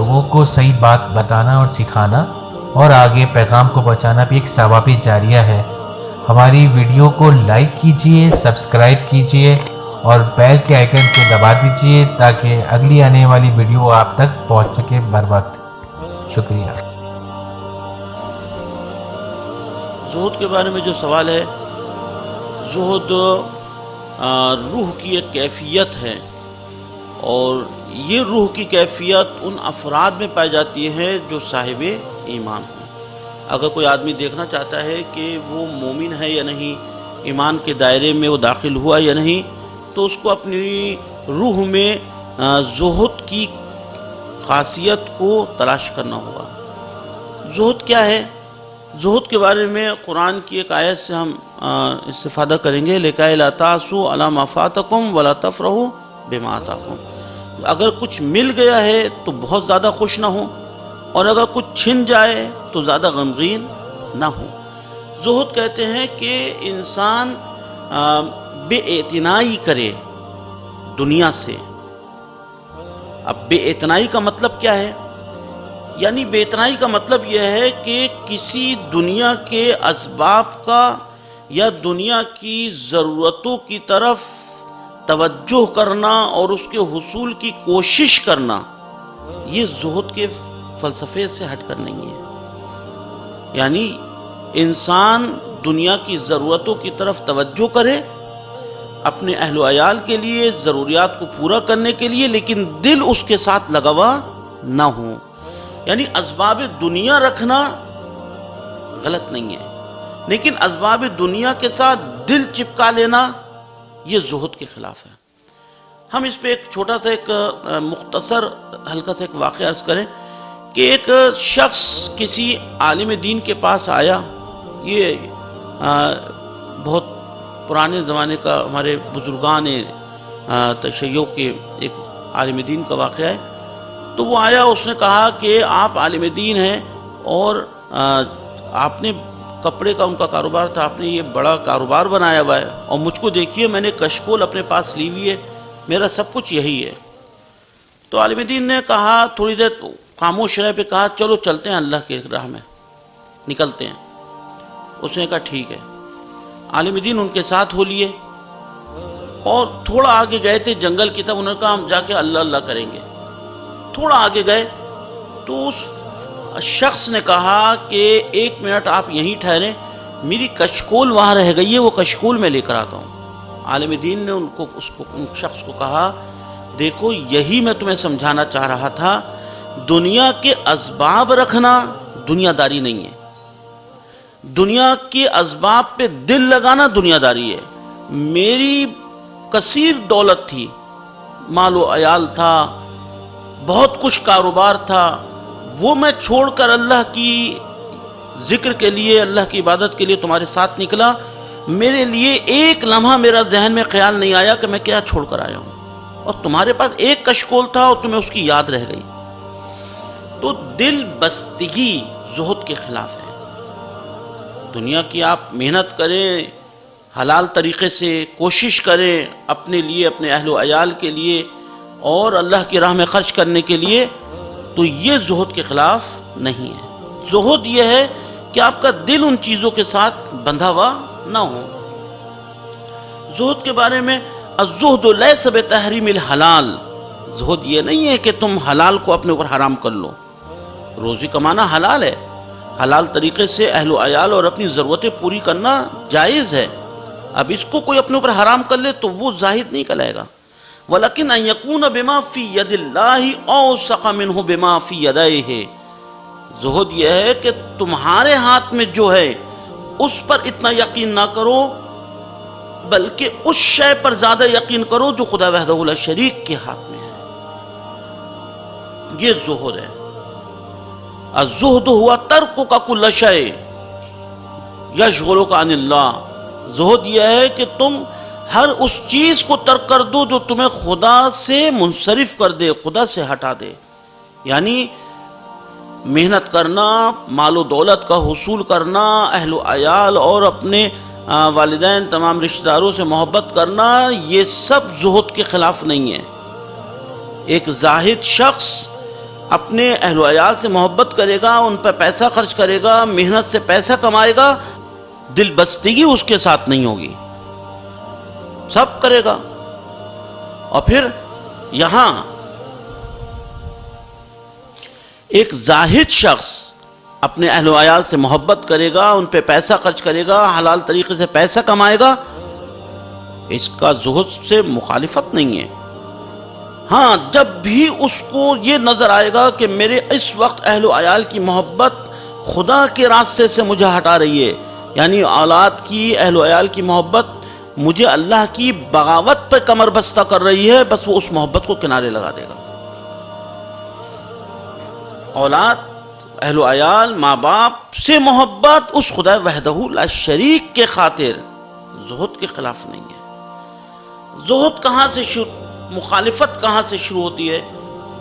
لوگوں کو صحیح بات بتانا اور سکھانا اور آگے پیغام کو پہنچانا بھی ایک ثواب جاریہ ہے۔ ہماری ویڈیو کو لائک کیجئے، سبسکرائب کیجئے اور بیل کے آئیکن کو دبا دیجئے تاکہ اگلی آنے والی ویڈیو آپ تک پہنچ سکے بر وقت۔ شکریہ۔ زہد کے بارے میں جو سوال ہے، زہد روح کی ایک کیفیت ہے، اور یہ روح کی کیفیت ان افراد میں پائی جاتی ہے جو صاحب ایمان ہوں۔ اگر کوئی آدمی دیکھنا چاہتا ہے کہ وہ مومن ہے یا نہیں، ایمان کے دائرے میں وہ داخل ہوا یا نہیں، تو اس کو اپنی روح میں زہد کی خاصیت کو تلاش کرنا ہوگا۔ زہد کیا ہے؟ زہد کے بارے میں قرآن کی ایک آیت سے ہم استفادہ کریں گے، لِکَیْ لَا تَأْسُوا عَلَىٰ مَا فَاتَکُمْ وَلَا تَفْرَحُوا بِمَا آتَاکُمْ۔ اگر کچھ مل گیا ہے تو بہت زیادہ خوش نہ ہوں، اور اگر کچھ چھن جائے تو زیادہ غمگین نہ ہوں۔ زہد کہتے ہیں کہ انسان بے اعتنائی کرے دنیا سے۔ اب بے اعتنائی کا مطلب کیا ہے؟ یعنی بے اعتنائی کا مطلب یہ ہے کہ کسی دنیا کے اسباب کا یا دنیا کی ضرورتوں کی طرف توجہ کرنا اور اس کے حصول کی کوشش کرنا، یہ زہد کے فلسفے سے ہٹ کر نہیں ہے۔ یعنی انسان دنیا کی ضرورتوں کی طرف توجہ کرے اپنے اہل و عیال کے لیے، ضروریات کو پورا کرنے کے لیے، لیکن دل اس کے ساتھ لگا ہوا نہ ہو۔ یعنی اسباب دنیا رکھنا غلط نہیں ہے، لیکن اسباب دنیا کے ساتھ دل چپکا لینا یہ زہد کے خلاف ہے۔ ہم اس پہ ایک چھوٹا سا ایک مختصر ہلکا سا ایک واقعہ عرض کریں کہ ایک شخص کسی عالم دین کے پاس آیا۔ یہ بہت پرانے زمانے کا ہمارے بزرگان تشیع کے ایک عالم دین کا واقعہ ہے۔ تو وہ آیا، اس نے کہا کہ آپ عالم دین ہیں اور آپ نے کپڑے کا ان کا کاروبار تھا، آپ نے یہ بڑا کاروبار بنایا ہوا ہے، اور مجھ کو دیکھیے میں نے کشکول اپنے پاس لی ہوئی ہے، میرا سب کچھ یہی ہے۔ تو عالم دین نے کہا، تھوڑی دیر خاموش رہے، پہ کہا چلو چلتے ہیں اللہ کے راہ میں، نکلتے ہیں۔ اس نے کہا ٹھیک ہے۔ عالم دین ان کے ساتھ ہو لیے اور تھوڑا آگے گئے تھے جنگل کی طرف، انہوں نے کہا ہم جا کے اللہ اللہ کریں گے۔ تھوڑا آگے گئے تو اس شخص نے کہا کہ 1 منٹ آپ یہیں ٹھہریں، میری کشکول وہاں رہ گئی ہے، وہ کشکول میں لے کر آتا ہوں۔ عالم دین نے ان شخص کو کہا دیکھو یہی میں تمہیں سمجھانا چاہ رہا تھا، دنیا کے اسباب رکھنا دنیا داری نہیں ہے، دنیا کے اسباب پہ دل لگانا دنیا داری ہے۔ میری کثیر دولت تھی، مال و عیال تھا، بہت کچھ کاروبار تھا، وہ میں چھوڑ کر اللہ کی ذکر کے لیے، اللہ کی عبادت کے لیے تمہارے ساتھ نکلا۔ میرے لیے ایک لمحہ میرا ذہن میں خیال نہیں آیا کہ میں کیا چھوڑ کر آیا ہوں، اور تمہارے پاس ایک کشکول تھا اور تمہیں اس کی یاد رہ گئی۔ تو دل بستگی زہد کے خلاف ہے۔ دنیا کی آپ محنت کریں، حلال طریقے سے کوشش کریں اپنے لیے، اپنے اہل و عیال کے لیے اور اللہ کی راہ میں خرچ کرنے کے لیے، تو یہ زہد کے خلاف نہیں ہے۔ زہد یہ ہے کہ آپ کا دل ان چیزوں کے ساتھ بندھا ہوا نہ ہو۔ زہد کے بارے میں الزہد لیس بتحریم الحلال، زہد یہ نہیں ہے کہ تم حلال کو اپنے اوپر حرام کر لو۔ روزی کمانا حلال ہے، حلال طریقے سے اہل و عیال اور اپنی ضرورتیں پوری کرنا جائز ہے۔ اب اس کو کوئی اپنے اوپر حرام کر لے تو وہ زاہد نہیں کہلائے گا۔ وَلَكِنْ أَن يَكُونَ بِمَا فِي يَدِ اللَّهِ أَوْسَقَ مِنْهُ بِمَا فِي يَدَيْهِ۔ زہد یہ ہے کہ تمہارے ہاتھ میں جو ہے اس پر اتنا یقین نہ کرو، بلکہ اس شے پر زیادہ یقین کرو جو خدا وحدہ لا شریک کے ہاتھ میں ہے۔ یہ زہد ہے۔ الزہد ہوا ترکک کل شیء یشغلک عن اللہ۔ زہد یہ ہے کہ تم ہر اس چیز کو ترک کر دو جو تمہیں خدا سے منصرف کر دے، خدا سے ہٹا دے۔ یعنی محنت کرنا، مال و دولت کا حصول کرنا، اہل و عیال اور اپنے والدین تمام رشتہ داروں سے محبت کرنا، یہ سب زہد کے خلاف نہیں ہے۔ ایک زاہد شخص اپنے اہل و عیال سے محبت کرے گا، ان پر پیسہ خرچ کرے گا، محنت سے پیسہ کمائے گا، دل بستگی اس کے ساتھ نہیں ہوگی، سب کرے گا۔ اور پھر یہاں ایک زاہد شخص اپنے اہل و عیال سے محبت کرے گا، ان پہ پیسہ خرچ کرے گا، حلال طریقے سے پیسہ کمائے گا، اس کا زہد سے مخالفت نہیں ہے۔ ہاں، جب بھی اس کو یہ نظر آئے گا کہ میرے اس وقت اہل و عیال کی محبت خدا کے راستے سے مجھے ہٹا رہی ہے، یعنی اولاد کی، اہل و عیال کی محبت مجھے اللہ کی بغاوت پہ کمر بستہ کر رہی ہے، بس وہ اس محبت کو کنارے لگا دے گا۔ اولاد، اہل و عیال، ماں باپ سے محبت اس خدا وحدہ لا شریک کے خاطر زہد کے خلاف نہیں ہے۔ زہد کہاں سے مخالفت کہاں سے شروع ہوتی ہے؟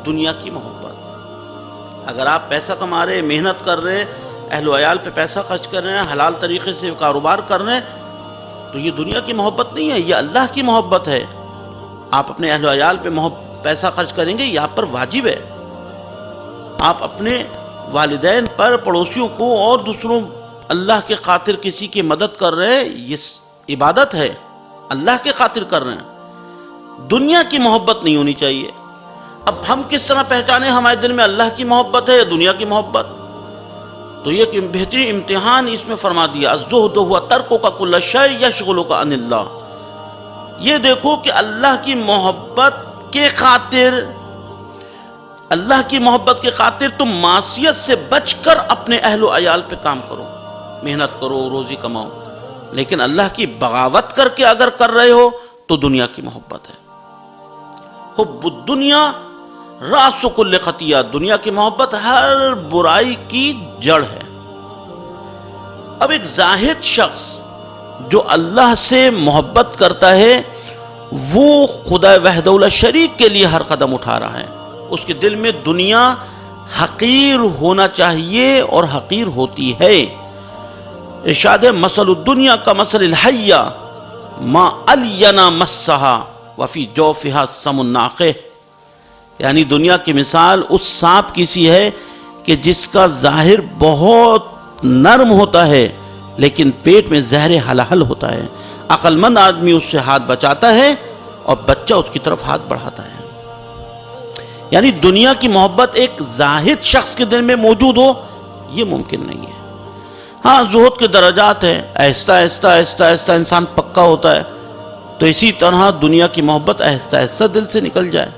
دنیا کی محبت۔ اگر آپ پیسہ کما رہے، محنت کر رہے، اہل و عیال پہ پیسہ خرچ کر رہے ہیں، حلال طریقے سے کاروبار کر رہے ہیں، تو یہ دنیا کی محبت نہیں ہے، یہ اللہ کی محبت ہے۔ آپ اپنے اہل و عیال پہ پیسہ خرچ کریں گے، یہ آپ پر واجب ہے۔ آپ اپنے والدین پر، پڑوسیوں کو اور دوسروں اللہ کے خاطر کسی کی مدد کر رہے ہیں، یہ عبادت ہے، اللہ کے خاطر کر رہے ہیں۔ دنیا کی محبت نہیں ہونی چاہیے۔ اب ہم کس طرح پہچانے ہمارے دل میں اللہ کی محبت ہے یا دنیا کی محبت؟ تو یہ ایک بہترین امتحان اس میں فرما دیا، الزہد ہوا ترکک کل شیء یشغلک عن اللہ۔ یہ دیکھو کہ اللہ کی محبت کے خاطر، اللہ کی محبت کے خاطر تم معصیت سے بچ کر اپنے اہل و عیال پہ کام کرو، محنت کرو، روزی کماؤ، لیکن اللہ کی بغاوت کر کے اگر کر رہے ہو تو دنیا کی محبت ہے۔ حب الدنیا راس کل خطیہ، دنیا کی محبت ہر برائی کی جڑ ہے۔ اب ایک زاہد شخص جو اللہ سے محبت کرتا ہے، وہ خدا وحدہ لا شریک کے لیے ہر قدم اٹھا رہا ہے۔ اس کے دل میں دنیا حقیر ہونا چاہیے اور حقیر ہوتی ہے۔ ارشاد ہے، مثل الدنیا کا مثل الحیہ ما الینا مسہا وفی جوفہا سم الناقہ، یعنی دنیا کی مثال اس سانپ کی سی ہے کہ جس کا ظاہر بہت نرم ہوتا ہے لیکن پیٹ میں زہر حلحل ہوتا ہے۔ عقل مند آدمی اس سے ہاتھ بچاتا ہے اور بچہ اس کی طرف ہاتھ بڑھاتا ہے۔ یعنی دنیا کی محبت ایک زاہد شخص کے دل میں موجود ہو، یہ ممکن نہیں ہے۔ ہاں، زہد کے درجات ہیں، آہستہ آہستہ آہستہ آہستہ انسان پکا ہوتا ہے، تو اسی طرح دنیا کی محبت آہستہ آہستہ دل سے نکل جائے۔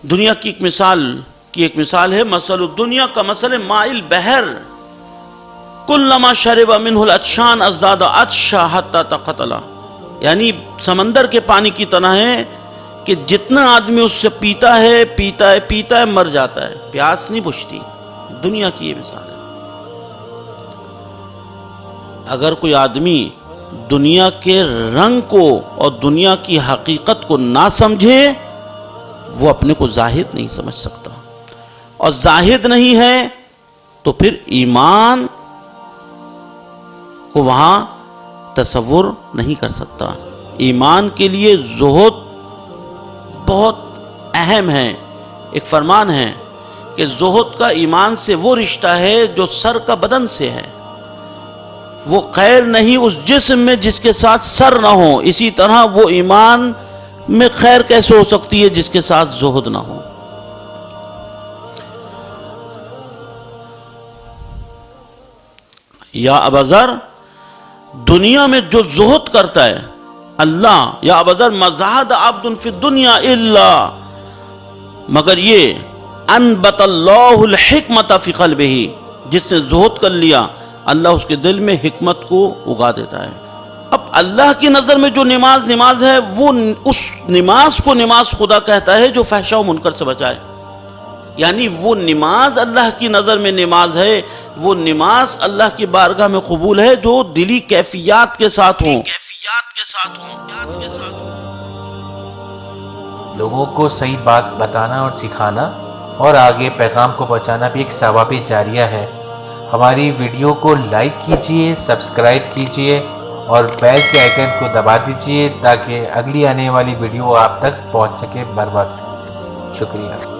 دنیا کی ایک مثال ہے، مثل الدنیا کا مثل ماء البحر کلما شرب منہ العطشان ازداد عطشا حتی تقتلا، یعنی سمندر کے پانی کی طرح ہے کہ جتنا آدمی اس سے پیتا ہے پیتا ہے پیتا ہے مر جاتا ہے، پیاس نہیں بجھتی۔ دنیا کی یہ مثال ہے۔ اگر کوئی آدمی دنیا کے رنگ کو اور دنیا کی حقیقت کو نہ سمجھے، وہ اپنے کو زاہد نہیں سمجھ سکتا، اور زاہد نہیں ہے تو پھر ایمان کو وہاں تصور نہیں کر سکتا۔ ایمان کے لیے زہد بہت اہم ہے۔ ایک فرمان ہے کہ زہد کا ایمان سے وہ رشتہ ہے جو سر کا بدن سے ہے۔ وہ خیر نہیں اس جسم میں جس کے ساتھ سر نہ ہو، اسی طرح وہ ایمان میں خیر کیسے ہو سکتی ہے جس کے ساتھ زہد نہ ہو۔ یا ابا ذر، دنیا میں جو زہد کرتا ہے اللہ، یا ابا ذر ما زہد عبد فی الدنیا الا، مگر یہ انبت اللہ الحکمت فی قلبہ، جس نے زہد کر لیا اللہ اس کے دل میں حکمت کو اگا دیتا ہے۔ اب اللہ کی نظر میں جو نماز ہے، وہ اس نماز کو نماز خدا کہتا ہے جو فحشاء و منکر سے بچائے، یعنی وہ نماز اللہ کی نظر میں نماز ہے، وہ نماز اللہ کی بارگاہ میں قبول ہے جو دلی کیفیات کے ساتھ ہوں۔ لوگوں کو صحیح بات بتانا اور سکھانا اور آگے پیغام کو پہنچانا بھی ایک ثواب جاریہ ہے۔ ہماری ویڈیو کو لائک کیجئے، سبسکرائب کیجئے اور بیل کے آئیکن کو دبا دیجئے تاکہ اگلی آنے والی ویڈیو آپ تک پہنچ سکے بر وقت۔ شکریہ۔